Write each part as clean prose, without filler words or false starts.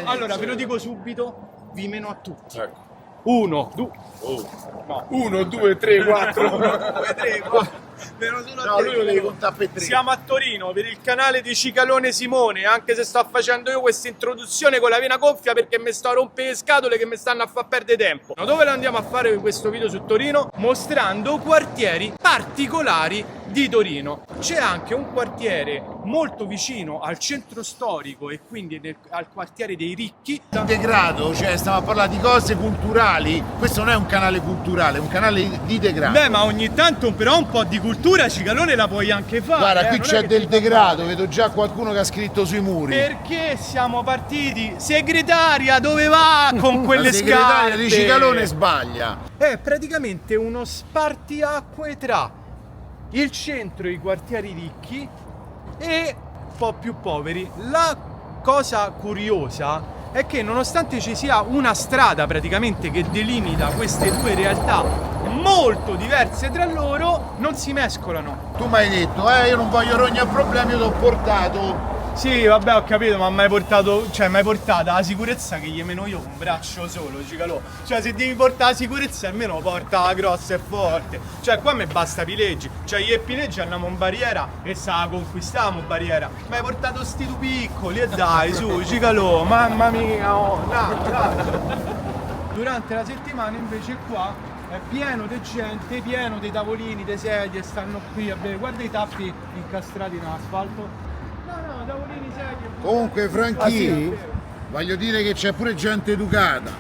Allora, ve lo dico subito, vi meno a tutti. Ecco. 1, 2, No. 1, 2, 3, 4. 1, 2, 3, 4. Meno solo No, lui lo devi contare per 3. Siamo a Torino per il canale di Cicalone Simone, anche se sto facendo io questa introduzione con la vena gonfia perché mi sto a rompere le scatole che mi stanno a far perdere tempo. Dove lo andiamo a fare questo video su Torino? Mostrando quartieri particolari di Torino. C'è anche un quartiere molto vicino al centro storico e quindi al quartiere dei ricchi. Degrado, cioè stiamo a parlare di cose culturali. Questo non è un canale culturale, è un canale di degrado. Beh, ma ogni tanto però un po' di cultura Cicalone la puoi anche fare. Guarda, qui non c'è è che del ti- degrado, vedo già qualcuno che ha scritto sui muri. Perché siamo partiti? Segretaria, dove va con quelle La segretaria scarpe? di Cicalone sbaglia. È praticamente uno spartiacque tra il centro e i quartieri ricchi e un po' più poveri. La cosa curiosa è che nonostante ci sia una strada praticamente che delimita queste due realtà molto diverse tra loro, non si mescolano. Tu mi hai detto, io non voglio rognare problemi, io ti ho portato. Sì, vabbè, ho capito, ma mi hai portata la sicurezza che gli meno io un braccio solo, Cicalò. Cioè, se devi portare la sicurezza, almeno porta grossa e forte. Cioè, qua mi basta pileggi. Cioè, io e pileggi andiamo in barriera e sa conquistiamo barriera. Ma hai portato sti tu piccoli, e dai, su, Cicalò, mamma mia, oh, no. Durante la settimana, invece, qua è pieno di gente, pieno dei tavolini, dei sedie, stanno qui a bere. Guarda i tappi incastrati in asfalto. No, tavolini sedie. Comunque, Franchi, Ah, sì? voglio dire che c'è pure gente educata.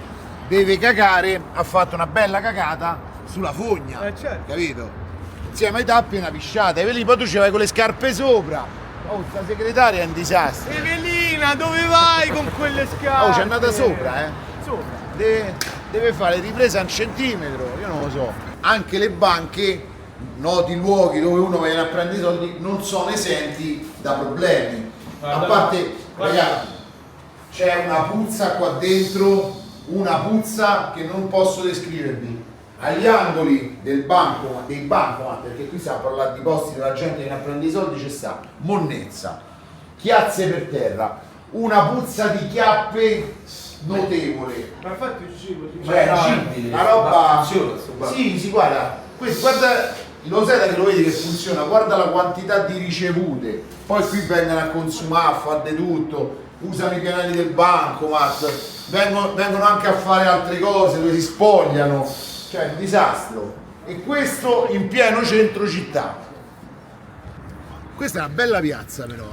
Deve cagare, ha fatto una bella cagata sulla fogna. Certo. Capito? Insieme ai tappi è una pisciata. E lì poi tu ci vai con le scarpe sopra. Oh, sta segretaria è un disastro. Evelina, dove vai con quelle scarpe? Oh, c'è andata sopra, eh. Sopra. Deve fare ripresa a un centimetro, io non lo so. Anche le banche, noti luoghi dove uno viene a prendere i soldi, non sono esenti da problemi. A parte, ragazzi, c'è una puzza qua dentro, una puzza che non posso descrivervi. Agli angoli del banco, dei bancomat, perché qui stiamo a parlare di posti dove la gente viene a prendere i soldi, c'è sta monnezza, chiazze per terra, una puzza di chiappe notevole. Ma infatti il cibo Cioè, una roba. Sì, guarda, guarda, lo sai da che lo vedi che funziona, guarda la quantità di ricevute, poi qui vengono a consumare, a fare di tutto, usano i pianali del bancomat, vengono anche a fare altre cose dove si spogliano, cioè un disastro. E questo in pieno centro città. Questa è una bella piazza però,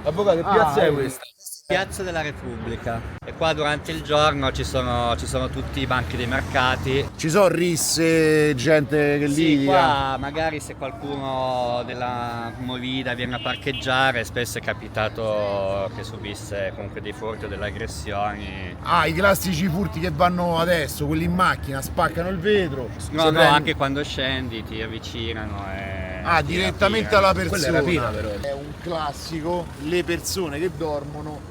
Avvocato, che piazza è ecco. questa? Piazza della Repubblica e qua durante il giorno ci sono tutti i banchi dei mercati. Ci sono risse, gente che Sì, litiga. qua magari se qualcuno della movida viene a parcheggiare, spesso è capitato che subisse comunque dei furti o delle aggressioni. Ah, i classici furti che vanno adesso, quelli in macchina, spaccano il vetro. No, anche quando scendi ti avvicinano e ti Direttamente rapinano. alla persona. Quella è rapina, però. È un classico, le persone che dormono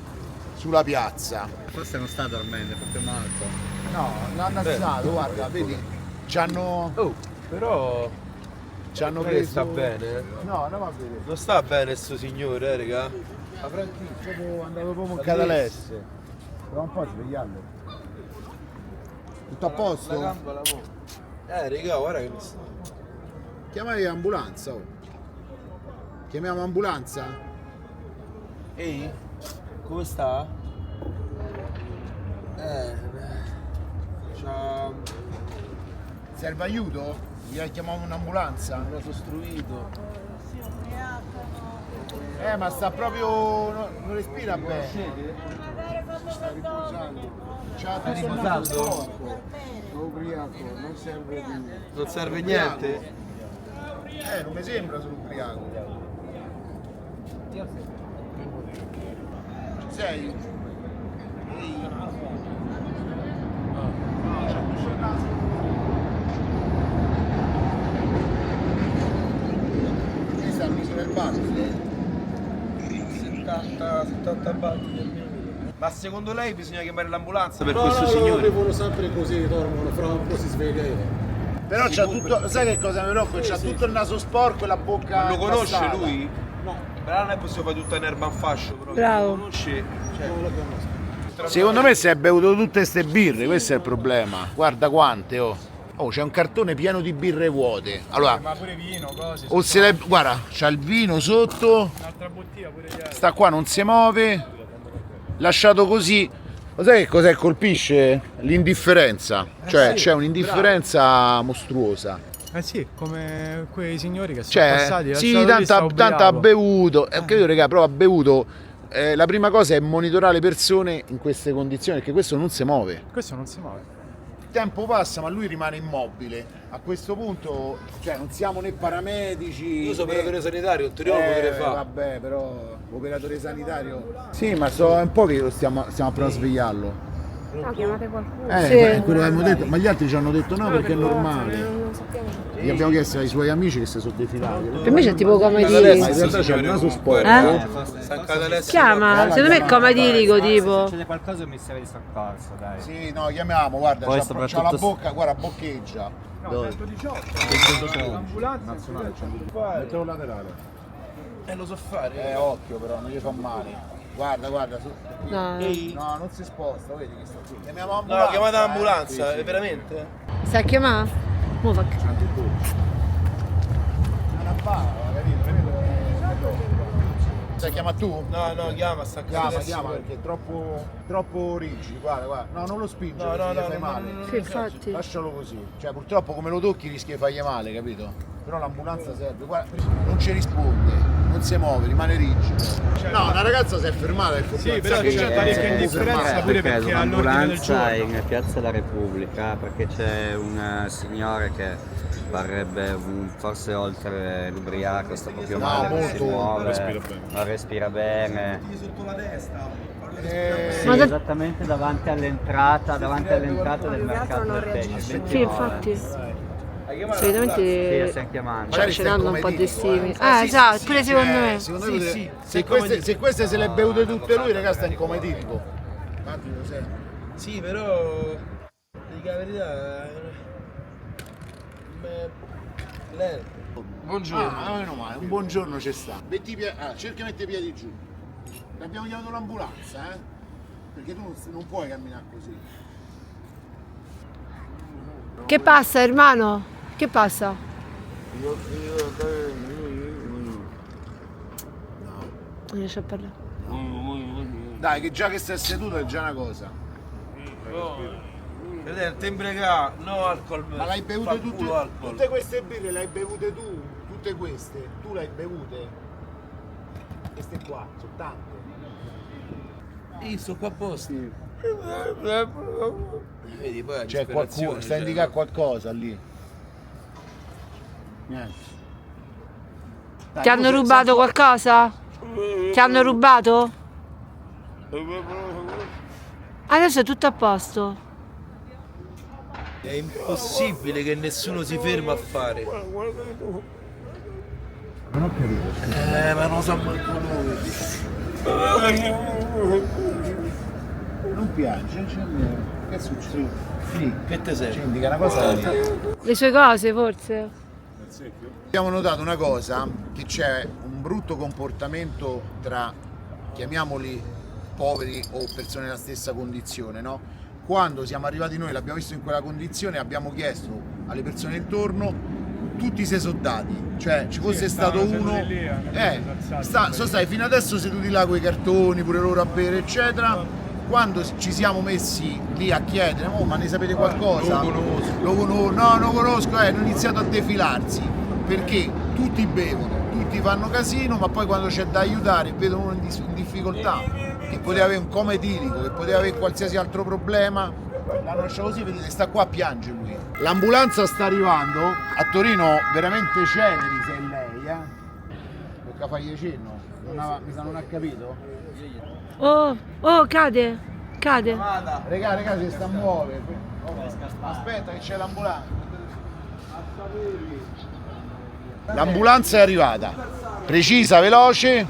sulla piazza. Forse non sta dormendo, è proprio morto. No, l'hanno alzato, guarda, vedi. C'hanno Oh, però preso. sta bene. No, andiamo a vedere. Non sta bene sto signore, raga. La Franchi, è andato proprio in catalesse. Però un po' svegliarlo. Tutto a posto? Raga, guarda che mi sta. Chiamavi l'ambulanza, oh. Chiamiamo ambulanza? Ehi, come sta? C'ha Serve aiuto? Gli chiamiamo un'ambulanza? un naso ostruito. Ma sta proprio. Non respira bene. Sta riposando. C'ha tutto il riposando? naso storto. Ubriaco, non serve di... Non serve niente? Non mi sembra solo ubriaco. Ci sei? Ehi. C'è il naso. Qui sta il misura il battito. 70 battiti. Ma secondo lei bisogna chiamare l'ambulanza per No, questo no, signore? devono sempre così, dormono, fra un po' si sveglia. Però c'ha tutto. Sai che cosa mi preoccupa? C'ha tutto il naso sporco e la bocca. Lo conosce incastrata. lui? No. Però non è possibile fare tutta in erba in fascio, però. Bravo. Lo conosce? Cioè, Non lo conosco. Secondo me si è bevuto tutte ste birre, questo è il problema. Guarda quante, oh. Oh, c'è un cartone pieno di birre vuote. Allora, Ma pure vino, cose. o se l'è... Guarda, c'ha il vino sotto, Un'altra bottiglia pure dietro. sta qua, non si muove, lasciato così. Lo sai che cos'è colpisce? L'indifferenza. Cioè, c'è un'indifferenza mostruosa. Eh sì, come quei signori che sono Cioè, passati. sì, lasciato lì, sta tanto ha ubriaco. bevuto. Capito, raga, però ha bevuto. La prima cosa è monitorare le persone in queste condizioni, perché questo non si muove. Questo non si muove. Il tempo passa, ma lui rimane immobile. A questo punto, cioè, non siamo né paramedici. Io sono né- operatore sanitario, il Toriolo che fa. Vabbè, però operatore sanitario. Sì, ma so è un po' che lo stiamo a provare a svegliarlo. No, chiamate qualcuno. È quello che abbiamo detto, ma gli altri ci hanno detto no perché è normale. Non sappiamo. Gli abbiamo chiesto ai suoi amici che si sono defilati. Per me c'è tipo come Ma in realtà c'è il naso sporco. Chiama, secondo me è comatilico tipo. Succede qualcosa mi serve di soccorso, dai. Sì, no, chiamiamo, guarda, Poi c'ha soprattutto la bocca, guarda, boccheggia. No, 118. L'ambulanza. Mettelo laterale. Lo so fare. Occhio però, non gli fa male. Guarda, guarda, No. no, non si sposta, vedi che sta qui. Chiamiamo No, ambulanza. chiamate l'ambulanza, Sì, sì. veramente? Sai chiamare? Mo fa. È una bava, capito? Sai chiama tu? No, chiama, sta Chiama perché è troppo rigido, guarda, guarda. No, non lo spingi, No, così no, gli no, fai no, male. no, Sì, infatti. Lascialo così. Cioè, purtroppo come lo tocchi rischi di fargli male, capito? Però l'ambulanza serve. Guarda, non ci risponde, non si muove, rimane rigido. No, una ragazza si è fermata e Sì, però c'è parecchia indifferenza pure perché all'ordine del L'ambulanza è giorno. in Piazza della Repubblica perché c'è un signore che parrebbe forse oltre l'ubriaco, sta proprio No, male, non si molto, muove, non respira bene. Sì, Ma da- esattamente davanti all'entrata del mercato non del pesce. reagisce. 29. Sì, infatti. Sì, Solitamente stiamo chiamando. Magari ce stai l'hanno un po' come di dico, stimi. Sì, Esatto, sì, pure secondo me. Secondo me se queste se le bevute tutte lui, ragazzi, sta in coma etilico. Infatti lo sai. Sì, però... Dico la verità... Lento. Buongiorno. Ah, meno male, un buongiorno c'è sta. Cerca di mettere i piedi giù. Abbiamo chiamato l'ambulanza, Perché tu non puoi camminare così. Che passa, hermano? Che passa? Non riesce a parlare. Dai, che già che stai seduto è già una cosa. Vedete, tembre che ha, no alcol. Ma l'hai fa bevute il tutte? culo alcol. Tutte queste birre le hai bevute tu? Tutte queste? Tu le hai bevute? Queste qua, sono tante. Io sto qua a posto. Vedi, poi C'è qualcuno, sta a indicare qualcosa lì. Niente. Dai, Ti hanno forse- rubato qualcosa? Ti hanno rubato? Adesso è tutto a posto. È impossibile che nessuno si ferma a fare. Non ho capito. Ma non so manco noi. Non piange, che succede? Sì, Che te ci serve? indica una cosa lì. Le sue cose, forse? Abbiamo notato una cosa, che c'è un brutto comportamento tra, chiamiamoli poveri o persone nella stessa condizione, no? Quando siamo arrivati noi, l'abbiamo visto in quella condizione, abbiamo chiesto alle persone intorno, tutti si sono dati, cioè ci fosse stato stavano uno, seduti lì, hanno alzato, sono stati fino adesso seduti là con i cartoni, pure loro a bere eccetera. Quando ci siamo messi lì a chiedere, oh, ma ne sapete qualcosa? Lo conosco, no, non conosco, hanno iniziato a defilarsi, perché tutti bevono, tutti fanno casino, ma poi quando c'è da aiutare vedono uno in difficoltà, che poteva avere un coma etilico, che poteva avere qualsiasi altro problema, l'hanno lasciato così, vedete, sta qua a piangere lui. L'ambulanza sta arrivando, a Torino veramente celeri se è lei, Tocca fargli cenno, non ha capito? Oh, cade. Cade. Regà, si sta a muovere. Aspetta che c'è l'ambulanza. L'ambulanza è arrivata. Precisa, veloce.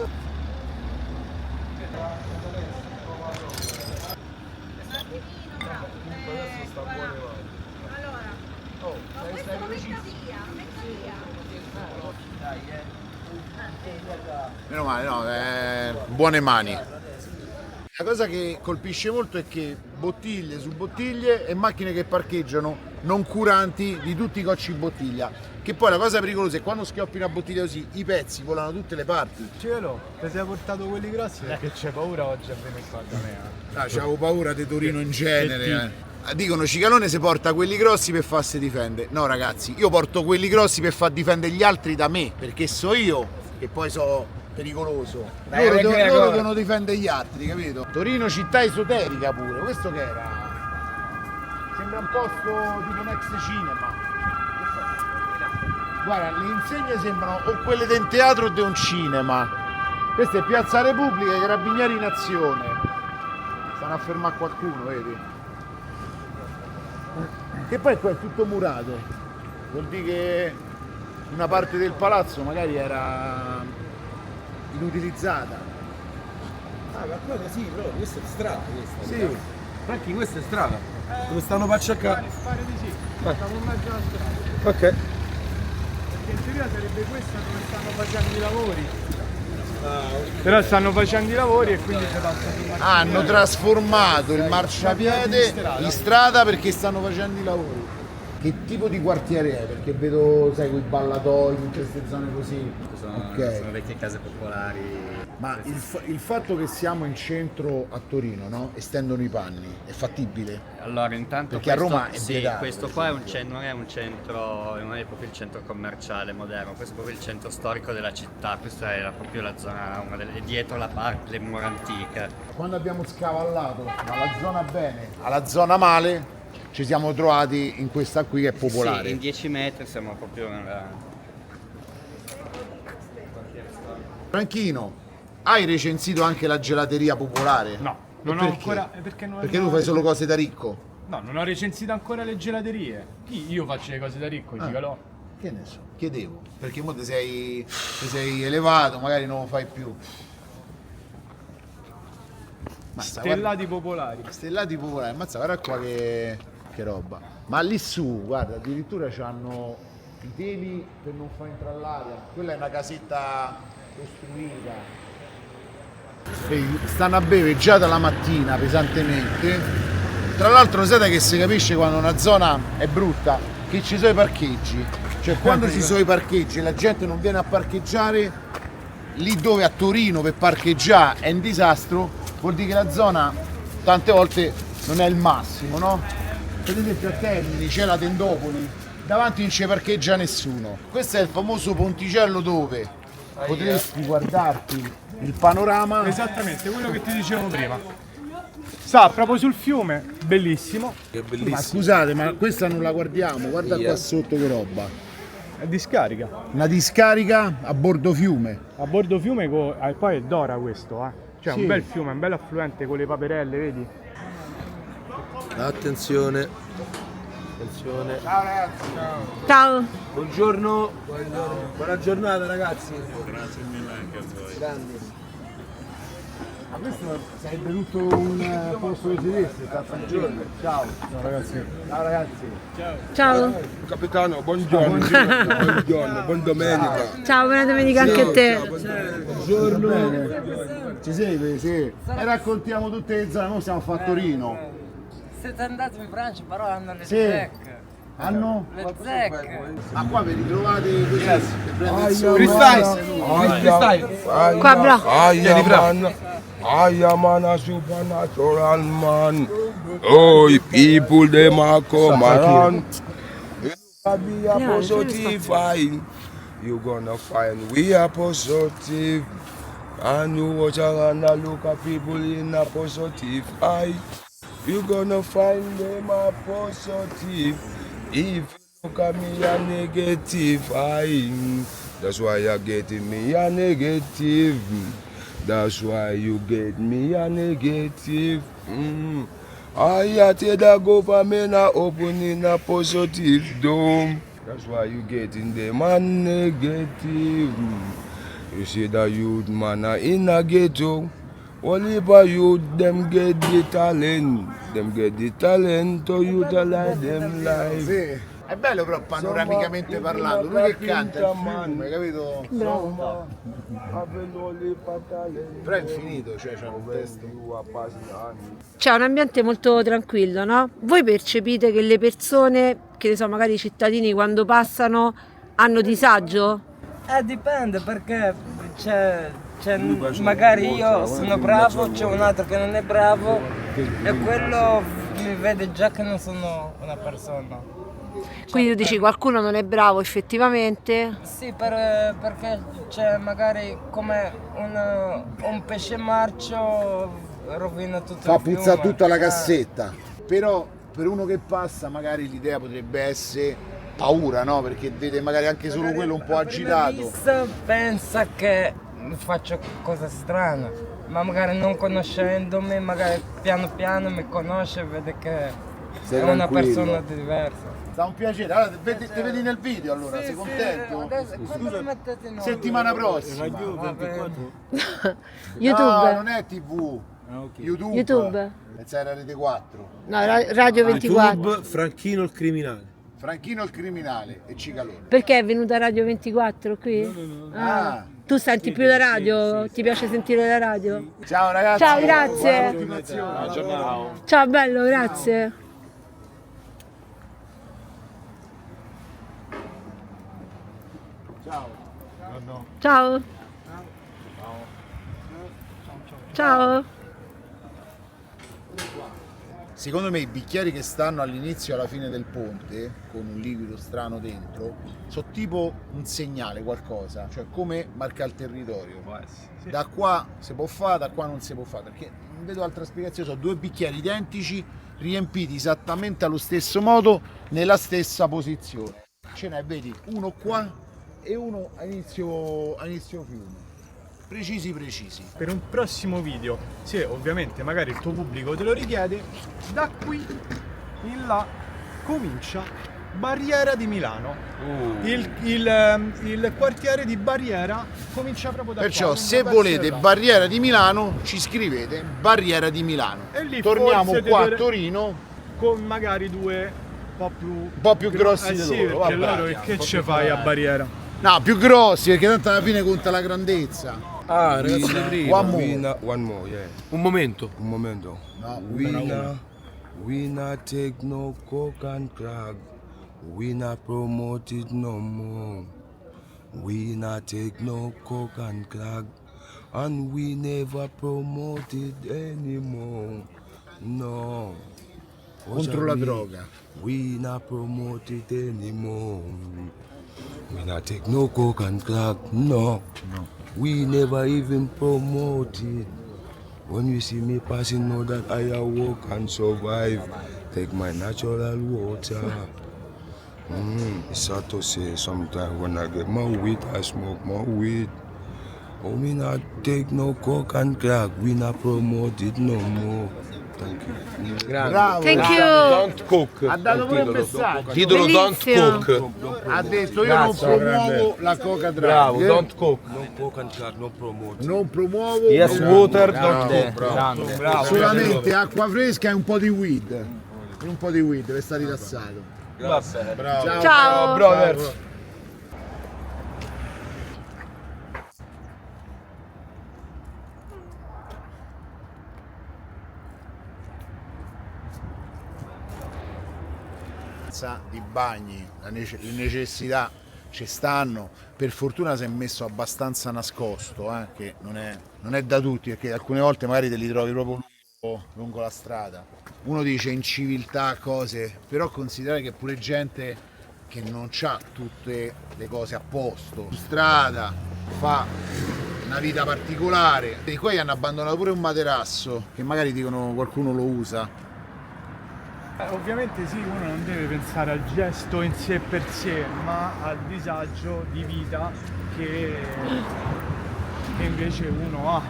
Meno male, no, buone mani. La cosa che colpisce molto è che bottiglie su bottiglie e macchine che parcheggiano non curanti di tutti i cocci bottiglia. Che poi la cosa pericolosa è quando schioppi una bottiglia così, i pezzi volano da tutte le parti. Cielo, ti sei portato quelli grossi perché c'è paura oggi a venire qua da me. Ah, c'avevo paura di Torino in genere. Dicono Cicalone si porta quelli grossi per farsi difendere. No ragazzi, io porto quelli grossi per far difendere gli altri da me, perché so io che poi so pericoloso. Loro devono difendere gli altri, capito? Torino città esoterica pure, questo che era? Sembra un posto tipo un ex cinema. Guarda, le insegne sembrano o quelle del teatro o di un cinema. Questa è Piazza Repubblica, i Carabinieri in azione. Stanno a fermare qualcuno, vedi? Che poi qua è tutto murato. Vuol dire che una parte del palazzo magari era inutilizzata. Ah, ma quello sì, però questa è strada, questa. Sì. Franchi, questa è strada. Dove stanno pacciacca? Pare di sì. Stiamo in mezzo alla strada. Ok. Perché in teoria sarebbe questa dove stanno facendo i lavori. Però stanno facendo i lavori e quindi si passa di macchina. Hanno trasformato il marciapiede in strada perché stanno facendo i lavori. Che tipo di quartiere è? Perché vedo, sai, quei ballatoi, tutte queste zone così. Sono vecchie case popolari. Ma il fatto che siamo in centro a Torino, no? E stendono i panni, è fattibile? Allora, intanto Perché a Roma è sì, vietato, questo qua è non è un centro, non è proprio il centro commerciale moderno, questo è proprio il centro storico della città, questa è proprio la zona, è dietro la parte, le mura antiche. Quando abbiamo scavallato dalla zona bene alla zona male, ci siamo trovati in questa qui che è popolare. Sì, in 10 metri siamo proprio nella... Franchino, hai recensito anche la gelateria popolare? No, non ho ancora. Perché non Perché tu fai solo cose da ricco? No, non ho recensito ancora le gelaterie. Io faccio le cose da ricco, Cicalò. Che ne so, chiedevo. Perché mo ti sei elevato, magari non lo fai più. Mazza, Stellati popolari. Stellati popolari, mazza, guarda qua che roba. Ma lì su, guarda, addirittura c'hanno i teli per non far entrare l'aria. Quella è una casetta costruita. Stanno a bere già dalla mattina pesantemente. Tra l'altro sapete che si capisce quando una zona è brutta? Che ci sono i parcheggi. Cioè quando ci sono i parcheggi e la gente non viene a parcheggiare, lì dove a Torino per parcheggiare è un disastro, vuol dire che la zona tante volte non è il massimo, no? Per esempio a Termini c'è la Tendopoli, davanti non ci parcheggia nessuno. Questo è il famoso ponticello dove potresti guardarti il panorama. Esattamente, quello che ti dicevo prima. Sta proprio sul fiume, bellissimo. Che bellissimo. Ma scusate, ma questa non la guardiamo, guarda qua sotto che roba. È discarica. Una discarica a bordo fiume. A bordo fiume, poi è Dora questo, eh. Cioè Sì. un bel fiume, un bel affluente con le paperelle, vedi? Attenzione. Attenzione. Ciao. Buongiorno. Buona giornata ragazzi. Grazie mille anche a voi. Grandi. Ma questo sarebbe tutto un posto di sedersi, buongiorno. Ciao. Ciao ragazzi. Ciao ragazzi. Ciao. Capitano, buongiorno. Buongiorno, buon domenica. Ciao, buona domenica anche a te. Buongiorno. Ci segue, sì. E raccontiamo tutte le zone, noi siamo a Torino. Siete andati in Francia, però hanno le Sì. zecche. Hanno? Le zecche. Ma qua vi ritrovate così per prendere il sole. Qua, bro. I am a supernatural man. Oh, people them are come around. Be a positive vibe. You gonna find we are positive. And you watch around and look at people in a positive eye. You gonna find them a positive. If you look at me a negative eye, that's why you're getting me a negative. That's why you get me a negative. I tell the government a opening a positive dome. That's why you getting them a negative. You see the youth man are in a ghetto. Only by youth them get the talent. Them get the talent to utilize them life. Sì. È bello però panoramicamente parlando, lui che canta il fiume, capito? Bravo. Però è infinito, cioè c'è un testo. C'è un ambiente molto tranquillo, no? Voi percepite che le persone, che ne so, magari i cittadini quando passano hanno disagio? Dipende perché magari io sono bravo, c'è un altro che non è bravo e quello mi vede già che non sono una persona. Quindi tu dici qualcuno non è bravo effettivamente? Sì, perché c'è magari come un pesce marcio rovina tutto Fa il fiume. puzzare tutta la cassetta. Però per uno che passa magari l'idea potrebbe essere paura, no? Perché vede magari anche solo quello un po' agitato. Vista pensa che faccio cose strane, ma magari non conoscendomi, magari piano piano mi conosce e vede che Sei è una tranquillo. persona diversa. Sta un piacere, allora ti vedi nel video allora, sei contento? Adesso, quando lo mettete in onda? Settimana prossima. YouTube? No, non è TV. YouTube. YouTube? Pensa era Rete 4. No, Radio 24. YouTube, Franchino il criminale. Franchino il criminale e Cicalone. Perché è venuta Radio 24 qui? Ah. Tu senti più la radio? Ti piace sentire la radio? Ciao ragazzi. Ciao, grazie. Buona continuazione. Ciao bello, grazie. Ciao. Ciao. Secondo me i bicchieri che stanno all'inizio e alla fine del ponte, con un liquido strano dentro, sono tipo un segnale, qualcosa, cioè come marca il territorio. Da qua si può fare, da qua non si può fare, perché non vedo altra spiegazione, sono due bicchieri identici, riempiti esattamente allo stesso modo, nella stessa posizione. Ce n'è, vedi, uno qua e uno a inizio fiume. Precisi. Per un prossimo video, se ovviamente magari il tuo pubblico te lo richiede, da qui in là comincia Barriera di Milano. Il quartiere di Barriera comincia proprio da Perciò qua. se volete Barriera di Milano ci scrivete Barriera di Milano. E lì torniamo forse qua a te- Torino con magari due un po' più grossi di sì, loro. perché Vabbè, loro che ci fai a Barriera? No, più grossi perché tanto alla fine conta la grandezza. Ah, ragazzi, One more, yeah. un momento. Un momento. No, We not take no coke and crack. We not promote it no more. We not take no coke and crack. And we never promote it anymore. No. contro la droga. We not promote it anymore. We not take no coke and crack. No. We never even promote it. When you see me passing, know that I walk and survive. Take my natural water. It's hard to say sometimes when I get my weed, I smoke more weed. Oh, we not take no coke and crack. We not promote it no more. Thank you. Bravo. Thank you. Don't cook. Ha dato pure un messaggio. Titolo Bellissimo. Don't cook. Ha detto io non promuovo la coca Bravo, drug. don't cook. No coke and crack, no promote. Non promuovo. Yes, non- water, don't cook. Bravo. Solamente acqua fresca e un po' di weed. E un po' di weed per stare rilassato. Bravo. Ciao. Brothers. Di bagni, le necessità ci stanno, per fortuna si è messo abbastanza nascosto, che non è da tutti, perché alcune volte magari te li trovi proprio lungo la strada. Uno dice inciviltà, cose, però considerare che pure gente che non ha tutte le cose a posto, su strada, fa una vita particolare, e poi hanno abbandonato pure un materasso, che magari dicono qualcuno lo usa. Ovviamente sì, uno non deve pensare al gesto in sé per sé, ma al disagio di vita che invece uno ha,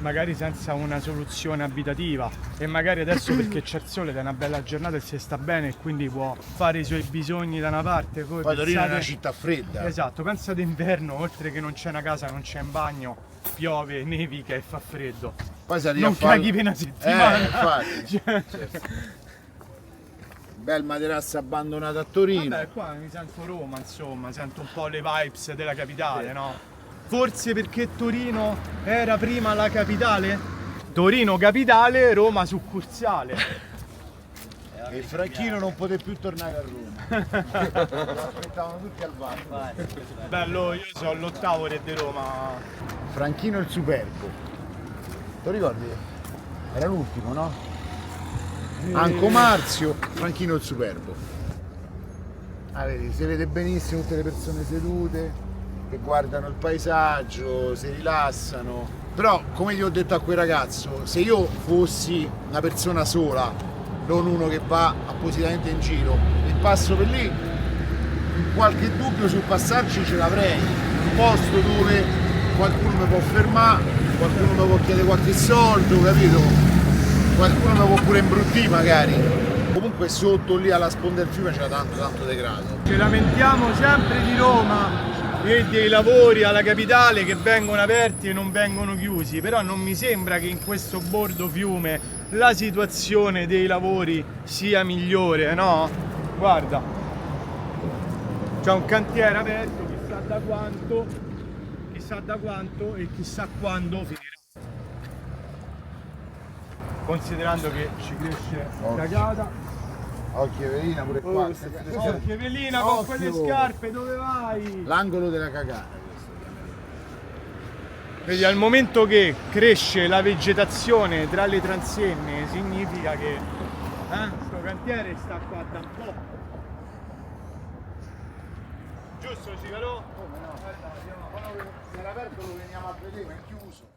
magari senza una soluzione abitativa, e magari adesso perché c'è il sole ed è una bella giornata e si sta bene e quindi può fare i suoi bisogni da una parte. Poi Torino è una città fredda. Esatto, pensa d'inverno, oltre che non c'è una casa, non c'è un bagno, piove, nevica e fa freddo. Poi Non caghi per una settimana. Infatti. Cioè, Bel materasso abbandonato a Torino. Vabbè, qua mi sento Roma, insomma, sento un po' le vibes della capitale, no? Forse perché Torino era prima la capitale? Torino capitale, Roma succursale. E Franchino non poté più tornare a Roma. Lo aspettavano tutti al VAR. Bello, io sono l'8º re di Roma. Franchino il Superbo. Ti ricordi? Era l'ultimo, no? Anco Marzio, Franchino il Superbo. Ah, vedi, si vede benissimo tutte le persone sedute che guardano il paesaggio, si rilassano. Però, come ti ho detto a quel ragazzo, se io fossi una persona sola, non uno che va appositamente in giro e passo per lì, qualche dubbio sul passarci ce l'avrei. Un posto dove qualcuno mi può fermare, qualcuno mi può chiedere qualche soldo, capito? Qualcuno mi può pure imbruttire magari. Comunque sotto lì alla sponda del fiume c'era tanto degrado. Ci lamentiamo sempre di Roma e dei lavori alla capitale che vengono aperti e non vengono chiusi, però non mi sembra che in questo bordo fiume la situazione dei lavori sia migliore, no? Guarda, c'è un cantiere aperto, chissà da quanto e chissà quando finirà. Considerando che ci cresce cagata. Occhio Evelina pure qua. Occhio Evelina con quelle scarpe, dove vai? L'angolo della cagata. Vedi, al momento che cresce la vegetazione tra le transenne significa che sto cantiere sta qua da un po'. Giusto Cicalò? Come no? Guarda, se era aperto lo veniamo a vedere, ma è chiuso.